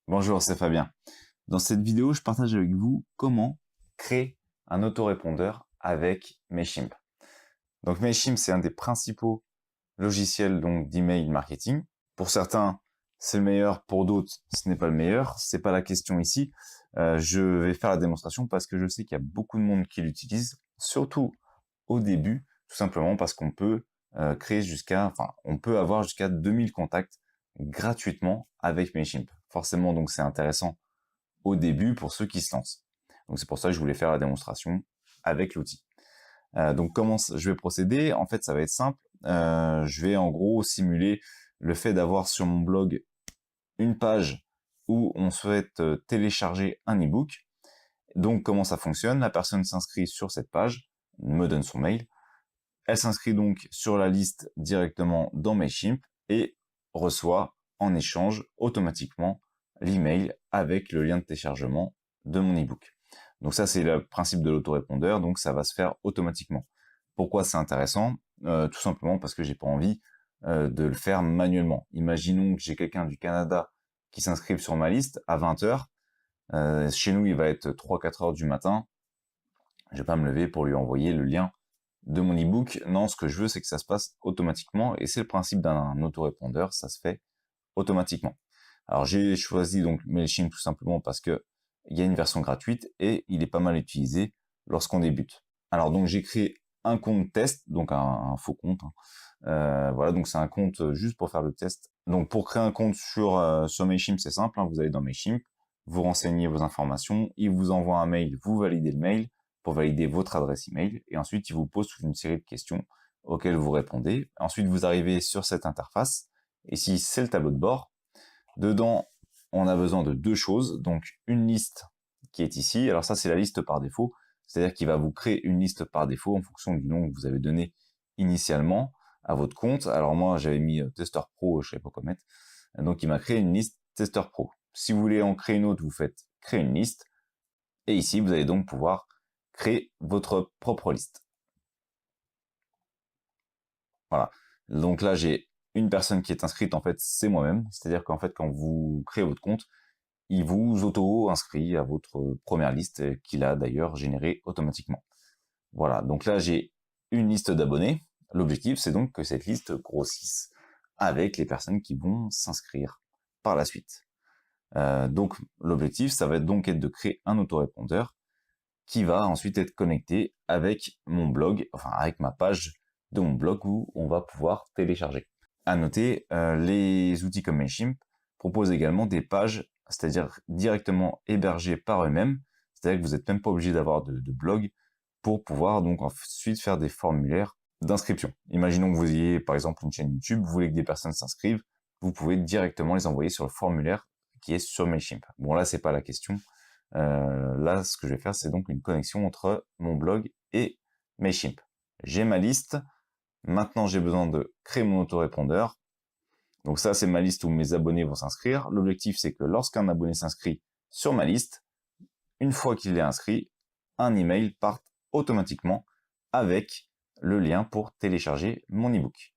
Bonjour, c'est Fabien. Dans cette vidéo, je partage avec vous comment créer un autorépondeur avec Mailchimp. Donc Mailchimp, c'est un des principaux logiciels donc d'email marketing. Pour certains, c'est le meilleur, pour d'autres, ce n'est pas le meilleur. C'est pas la question ici. Je vais faire la démonstration parce que je sais qu'il y a beaucoup de monde qui l'utilise, surtout au début, tout simplement parce qu'on peut on peut avoir jusqu'à 2000 contacts gratuitement avec Mailchimp. Forcément, donc c'est intéressant au début pour ceux qui se lancent. Donc c'est pour ça que je voulais faire la démonstration avec l'outil. Donc comment je vais procéder? En fait, ça va être simple. Je vais en gros simuler le fait d'avoir sur mon blog une page où on souhaite télécharger un ebook. Donc comment ça fonctionne? La personne s'inscrit sur cette page, me donne son mail. Elle s'inscrit donc sur la liste directement dans Mailchimp et reçoit en échange automatiquement l'email avec le lien de téléchargement de mon ebook. Donc ça, c'est le principe de l'autorépondeur, donc ça va se faire automatiquement. Pourquoi c'est intéressant? Tout simplement parce que j'ai pas envie de le faire manuellement. Imaginons que j'ai quelqu'un du Canada qui s'inscrive sur ma liste à 20 heures. Chez nous, il va être 3-4 heures du matin. Je vais pas me lever pour lui envoyer le lien de mon ebook. Non, ce que je veux, c'est que ça se passe automatiquement, et c'est le principe d'un autorépondeur, ça se fait automatiquement. Alors j'ai choisi donc Mailchimp tout simplement parce que il y a une version gratuite et il est pas mal utilisé lorsqu'on débute. Alors donc j'ai créé un compte test, donc un faux compte. Voilà, donc c'est un compte juste pour faire le test. Donc pour créer un compte sur Mailchimp, c'est simple, hein, vous allez dans Mailchimp, vous renseignez vos informations, il vous envoie un mail, vous validez le mail pour valider votre adresse email, et ensuite il vous pose toute une série de questions auxquelles vous répondez. Ensuite vous arrivez sur cette interface, et ici c'est le tableau de bord. Dedans, on a besoin de deux choses, donc une liste qui est ici. Alors ça, c'est la liste par défaut, c'est-à-dire qu'il va vous créer une liste par défaut en fonction du nom que vous avez donné initialement à votre compte. Alors moi, j'avais mis Tester Pro, je sais pas quoi mettre, donc il m'a créé une liste Tester Pro. Si vous voulez en créer une autre, vous faites créer une liste, et ici, vous allez donc pouvoir créer votre propre liste. Voilà. Donc là, j'ai une personne qui est inscrite, en fait, c'est moi-même. C'est-à-dire qu'en fait, quand vous créez votre compte, il vous auto-inscrit à votre première liste qu'il a d'ailleurs générée automatiquement. Voilà, donc là j'ai une liste d'abonnés. L'objectif c'est donc que cette liste grossisse avec les personnes qui vont s'inscrire par la suite. Donc l'objectif ça va donc être de créer un autorépondeur qui va ensuite être connecté avec mon blog, enfin avec ma page de mon blog où on va pouvoir télécharger. À noter, les outils comme Mailchimp proposent également des pages, c'est-à-dire directement hébergées par eux-mêmes, c'est-à-dire que vous n'êtes même pas obligé d'avoir de blog pour pouvoir donc ensuite faire des formulaires d'inscription. Imaginons que vous ayez par exemple une chaîne YouTube, vous voulez que des personnes s'inscrivent, vous pouvez directement les envoyer sur le formulaire qui est sur Mailchimp. Bon là c'est pas la question. Là ce que je vais faire c'est donc une connexion entre mon blog et Mailchimp. J'ai ma liste. Maintenant, j'ai besoin de créer mon autorépondeur. Donc ça, c'est ma liste où mes abonnés vont s'inscrire. L'objectif, c'est que lorsqu'un abonné s'inscrit sur ma liste, une fois qu'il est inscrit, un email parte automatiquement avec le lien pour télécharger mon ebook.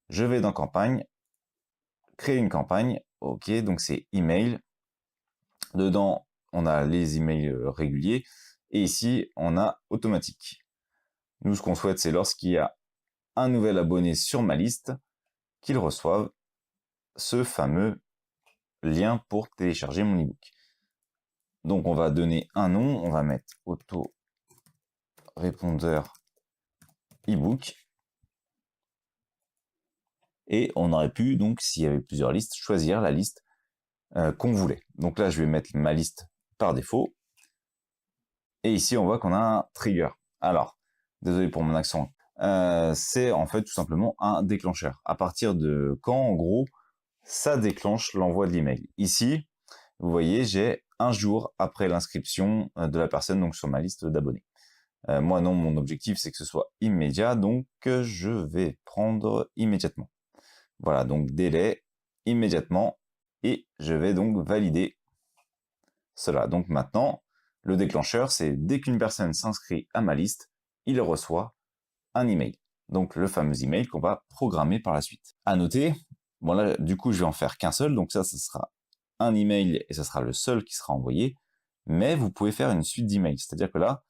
Je vais dans campagne, créer une campagne. Ok, donc c'est email. Dedans, on a les emails réguliers. Et ici, on a automatique. Nous, ce qu'on souhaite, c'est lorsqu'il y a un nouvel abonné sur ma liste, qu'il reçoive ce fameux lien pour télécharger mon ebook. Donc on va donner un nom, on va mettre auto-répondeur ebook. Et on aurait pu, donc s'il y avait plusieurs listes, choisir la liste qu'on voulait. Donc là, je vais mettre ma liste par défaut. Et ici, on voit qu'on a un trigger. Alors, désolé pour mon accent. C'est en fait tout simplement un déclencheur. À partir de quand, en gros, ça déclenche l'envoi de l'email. Ici, vous voyez, j'ai un jour après l'inscription de la personne donc sur ma liste d'abonnés. Moi non, mon objectif c'est que ce soit immédiat, donc je vais prendre immédiatement. Voilà, donc délai immédiatement, et je vais donc valider cela. Donc maintenant, le déclencheur, c'est dès qu'une personne s'inscrit à ma liste, il reçoit un email. Donc le fameux email qu'on va programmer par la suite. À noter, bon là, du coup, je vais en faire qu'un seul, donc ça sera un email et ça sera le seul qui sera envoyé, mais vous pouvez faire une suite d'emails. C'est-à-dire que là,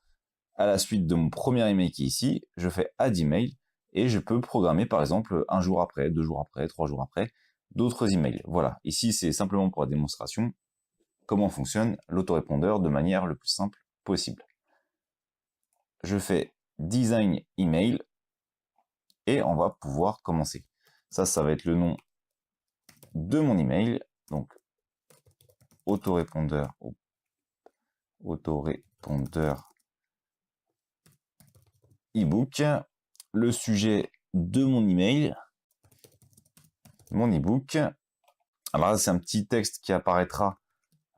à la suite de mon premier email qui est ici, je fais add email et je peux programmer par exemple un jour après, 2 jours après, 3 jours après, d'autres emails. Voilà, ici c'est simplement pour la démonstration comment fonctionne l'autorépondeur de manière le plus simple possible. Je fais design email et on va pouvoir commencer. Ça va être le nom de mon email, donc autorépondeur ebook, le sujet de mon email, mon ebook. Alors là, c'est un petit texte qui apparaîtra.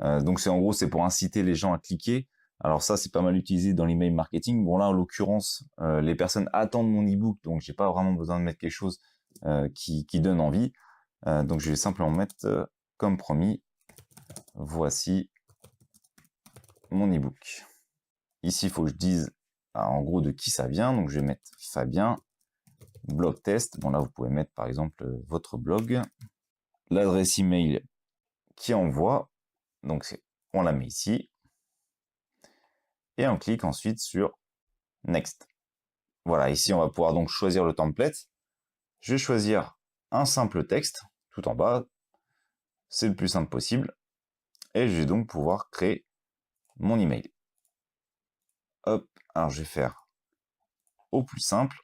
Donc c'est en gros, c'est pour inciter les gens à cliquer. Alors ça, c'est pas mal utilisé dans l'email marketing. Bon là, en l'occurrence, les personnes attendent mon ebook, donc j'ai pas vraiment besoin de mettre quelque chose qui donne envie. Donc je vais simplement mettre comme promis, voici mon ebook. Ici, il faut que je dise en gros de qui ça vient. Donc je vais mettre Fabien, blog test. Bon là, vous pouvez mettre par exemple votre blog, l'adresse email qui envoie. Donc on la met ici. Et on clique ensuite sur Next. Voilà, ici on va pouvoir donc choisir le template. Je vais choisir un simple texte tout en bas. C'est le plus simple possible. Et je vais donc pouvoir créer mon email. Hop, alors je vais faire au plus simple.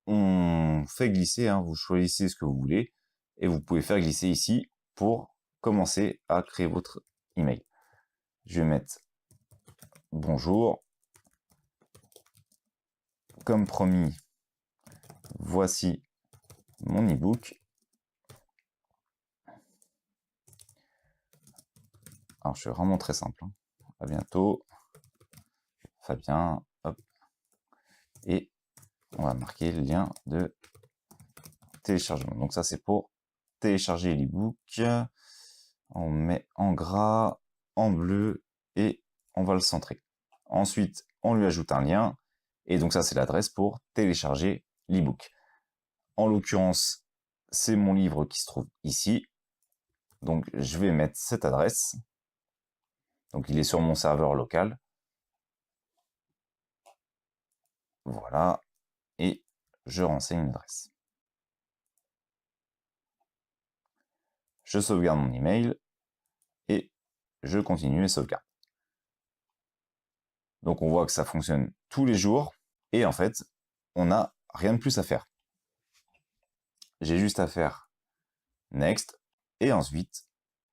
On fait glisser, vous choisissez ce que vous voulez. Et vous pouvez faire glisser ici pour commencer à créer votre email. Je vais mettre bonjour. Comme promis, voici mon ebook. Alors, je suis vraiment très simple. À bientôt. Fabien. Hop. Et on va marquer le lien de téléchargement. Donc ça, c'est pour télécharger l'ebook. On met en gras, en bleu et on va le centrer. Ensuite, on lui ajoute un lien. Et donc ça, c'est l'adresse pour télécharger l'ebook. En l'occurrence, c'est mon livre qui se trouve ici. Donc, je vais mettre cette adresse. Donc, il est sur mon serveur local. Voilà. Et je renseigne une adresse. Je sauvegarde mon email. Et je continue les sauvegardes. Donc, on voit que ça fonctionne tous les jours. Et en fait, on n'a rien de plus à faire. J'ai juste à faire Next. Et ensuite,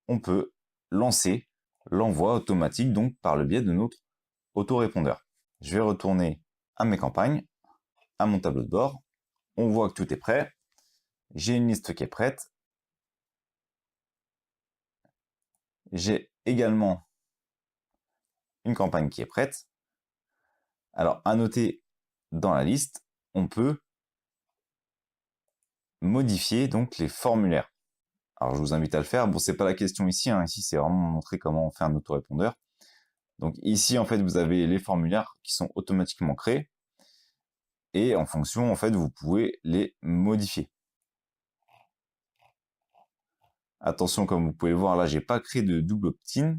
on peut lancer l'envoi automatique, donc par le biais de notre autorépondeur. Je vais retourner à mes campagnes, à mon tableau de bord. On voit que tout est prêt. J'ai une liste qui est prête. J'ai également une campagne qui est prête. Alors, à noter dans la liste, on peut modifier donc les formulaires. Alors, je vous invite à le faire. Bon, c'est pas la question ici. Ici, c'est vraiment montrer comment on fait un autorépondeur. Donc ici, en fait, vous avez les formulaires qui sont automatiquement créés. Et en fonction, en fait, vous pouvez les modifier. Attention, comme vous pouvez le voir, là, j'ai pas créé de double opt-in.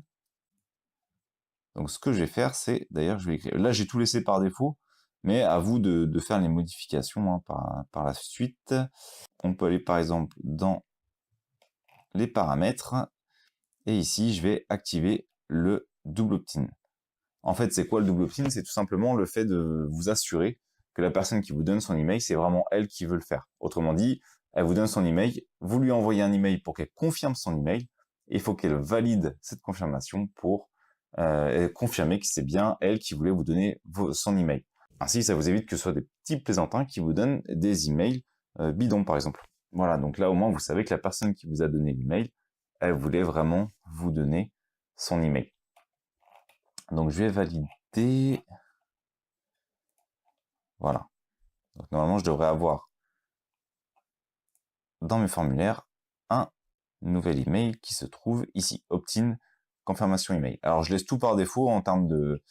Donc ce que je vais faire, c'est, d'ailleurs, je vais écrire. Là, j'ai tout laissé par défaut, mais à vous de faire les modifications par la suite. On peut aller, par exemple, dans les paramètres. Et ici, je vais activer le double opt-in. En fait, c'est quoi le double opt-in? C'est tout simplement le fait de vous assurer que la personne qui vous donne son email, c'est vraiment elle qui veut le faire. Autrement dit, elle vous donne son email, vous lui envoyez un email pour qu'elle confirme son email, et il faut qu'elle valide cette confirmation pour confirmer que c'est bien elle qui voulait vous donner son email. Ainsi, ça vous évite que ce soit des petits plaisantins qui vous donnent des emails bidons, par exemple. Voilà, donc là, au moins, vous savez que la personne qui vous a donné l'email, elle voulait vraiment vous donner son email. Donc, je vais valider. Voilà. Donc, normalement, je devrais avoir dans mes formulaires un nouvel email qui se trouve ici, opt-in, confirmation email. Alors, je laisse tout par défaut en termes de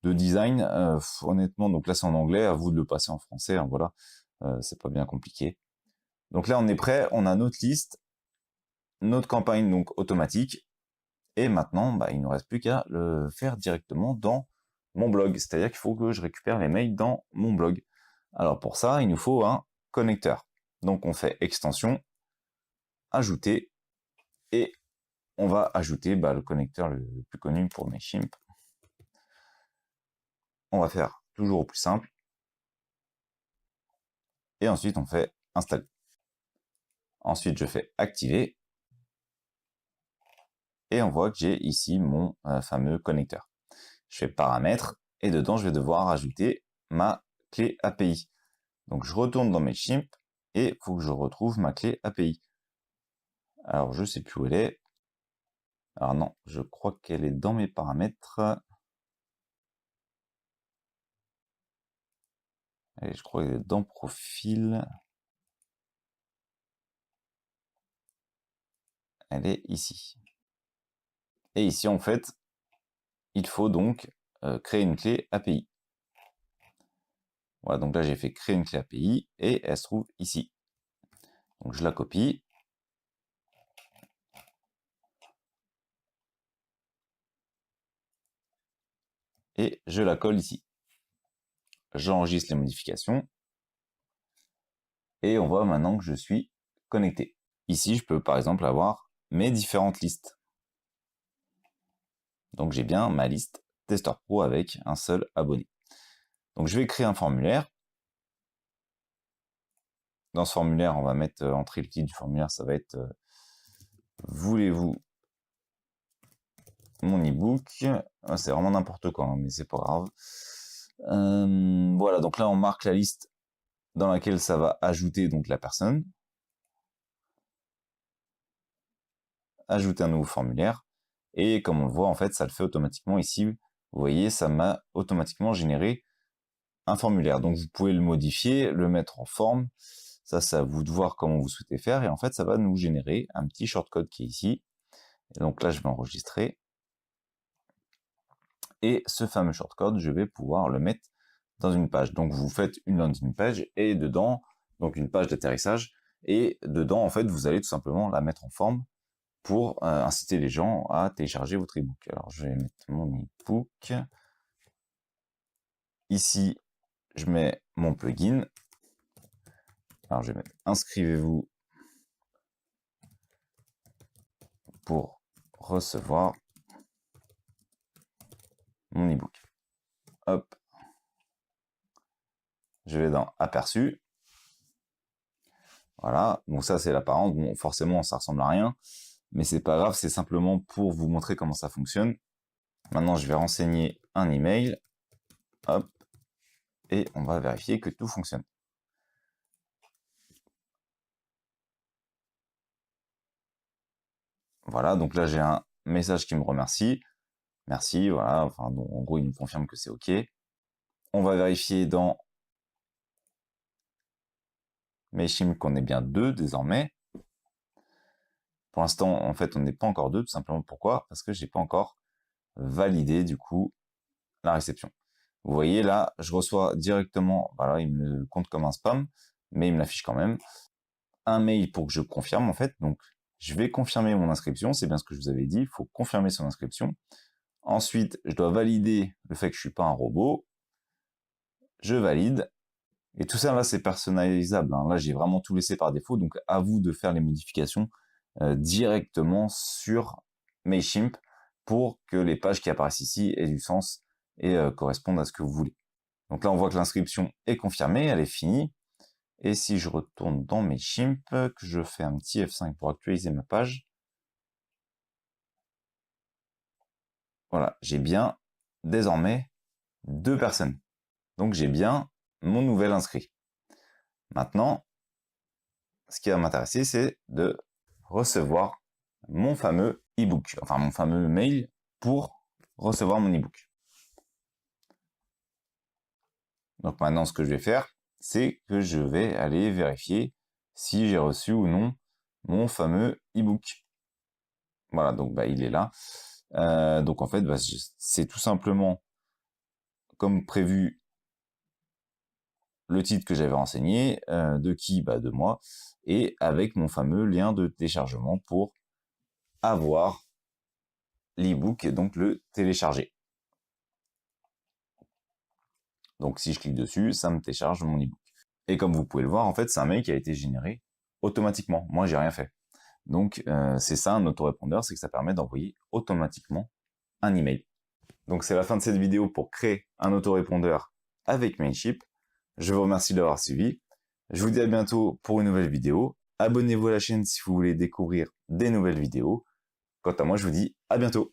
design. Honnêtement, donc là, c'est en anglais. À vous de le passer en français. Voilà, c'est pas bien compliqué. Donc là, on est prêt. On a notre liste. notre campagne donc automatique. Et maintenant, il ne nous reste plus qu'à le faire directement dans mon blog. C'est-à-dire qu'il faut que je récupère les mails dans mon blog. Alors pour ça, il nous faut un connecteur. Donc on fait extension, ajouter, et on va ajouter le connecteur le plus connu pour Mailchimp. On va faire toujours au plus simple. Et ensuite, on fait installer. Ensuite, je fais activer. Et on voit que j'ai ici mon fameux connecteur. Je fais paramètres et dedans, je vais devoir ajouter ma clé API. Donc, je retourne dans Mailchimp et il faut que je retrouve ma clé API. Alors, je sais plus où elle est. Alors non, je crois qu'elle est dans mes paramètres. Et je crois qu'elle est dans profil. Elle est ici. Et ici, en fait, il faut donc créer une clé API. Voilà, donc là, j'ai fait créer une clé API et elle se trouve ici. Donc, je la copie. Et je la colle ici. J'enregistre les modifications. Et on voit maintenant que je suis connecté. Ici, je peux par exemple avoir mes différentes listes. Donc j'ai bien ma liste Tester Pro avec un seul abonné. Donc je vais créer un formulaire. Dans ce formulaire, on va mettre entrée le titre du formulaire, ça va être voulez-vous mon ebook. C'est vraiment n'importe quoi, hein, mais c'est pas grave. Voilà, donc là on marque la liste dans laquelle ça va ajouter donc la personne. Ajouter un nouveau formulaire. Et comme on le voit, en fait, ça le fait automatiquement ici. Vous voyez, ça m'a automatiquement généré un formulaire. Donc vous pouvez le modifier, le mettre en forme. Ça, c'est à vous de voir comment vous souhaitez faire. Et en fait, ça va nous générer un petit shortcode qui est ici. Et donc là, je vais enregistrer. Et ce fameux shortcode, je vais pouvoir le mettre dans une page. Donc vous faites une landing page et dedans, donc une page d'atterrissage. Et dedans, en fait, vous allez tout simplement la mettre en forme pour inciter les gens à télécharger votre ebook. Alors je vais mettre mon ebook. Ici, je mets mon plugin. Alors je vais mettre inscrivez-vous pour recevoir mon ebook. Hop. Je vais dans aperçu. Voilà, donc ça c'est l'apparence. Bon, forcément ça ressemble à rien, mais c'est pas grave, c'est simplement pour vous montrer comment ça fonctionne. Maintenant je vais renseigner un email. Hop. Et on va vérifier que tout fonctionne. Voilà, donc là j'ai un message qui me remercie. Merci, voilà, enfin, en gros il nous confirme que c'est OK. On va vérifier dans Mailchimp qu'on est bien 2 désormais. Pour l'instant, en fait, on n'est pas encore 2, tout simplement. Pourquoi? Parce que j'ai pas encore validé, du coup, la réception. Vous voyez, là, je reçois directement, voilà, il me compte comme un spam, mais il me l'affiche quand même. Un mail pour que je confirme, en fait. Donc, je vais confirmer mon inscription. C'est bien ce que je vous avais dit. Il faut confirmer son inscription. Ensuite, je dois valider le fait que je suis pas un robot. Je valide. Et tout ça, là, c'est personnalisable. Hein. Là, j'ai vraiment tout laissé par défaut. Donc, à vous de faire les modifications directement sur Mailchimp pour que les pages qui apparaissent ici aient du sens et correspondent à ce que vous voulez. Donc là, on voit que l'inscription est confirmée, elle est finie. Et si je retourne dans Mailchimp, que je fais un petit F5 pour actualiser ma page, voilà, j'ai bien désormais 2 personnes. Donc j'ai bien mon nouvel inscrit. Maintenant, ce qui va m'intéresser, c'est de recevoir mon fameux ebook, enfin mon fameux mail pour recevoir mon ebook. Donc maintenant, ce que je vais faire, c'est que je vais aller vérifier si j'ai reçu ou non mon fameux ebook. Voilà, donc il est là. Donc en fait, c'est tout simplement comme prévu le titre que j'avais renseigné, de qui, de moi, et avec mon fameux lien de téléchargement pour avoir l'ebook et donc le télécharger. Donc si je clique dessus, ça me télécharge mon ebook. Et comme vous pouvez le voir, en fait, c'est un mail qui a été généré automatiquement. Moi, j'ai rien fait. Donc c'est ça un autorépondeur, c'est que ça permet d'envoyer automatiquement un email. Donc c'est la fin de cette vidéo pour créer un autorépondeur avec Mailchimp. Je vous remercie de l'avoir suivi. Je vous dis à bientôt pour une nouvelle vidéo. Abonnez-vous à la chaîne si vous voulez découvrir des nouvelles vidéos. Quant à moi, je vous dis à bientôt.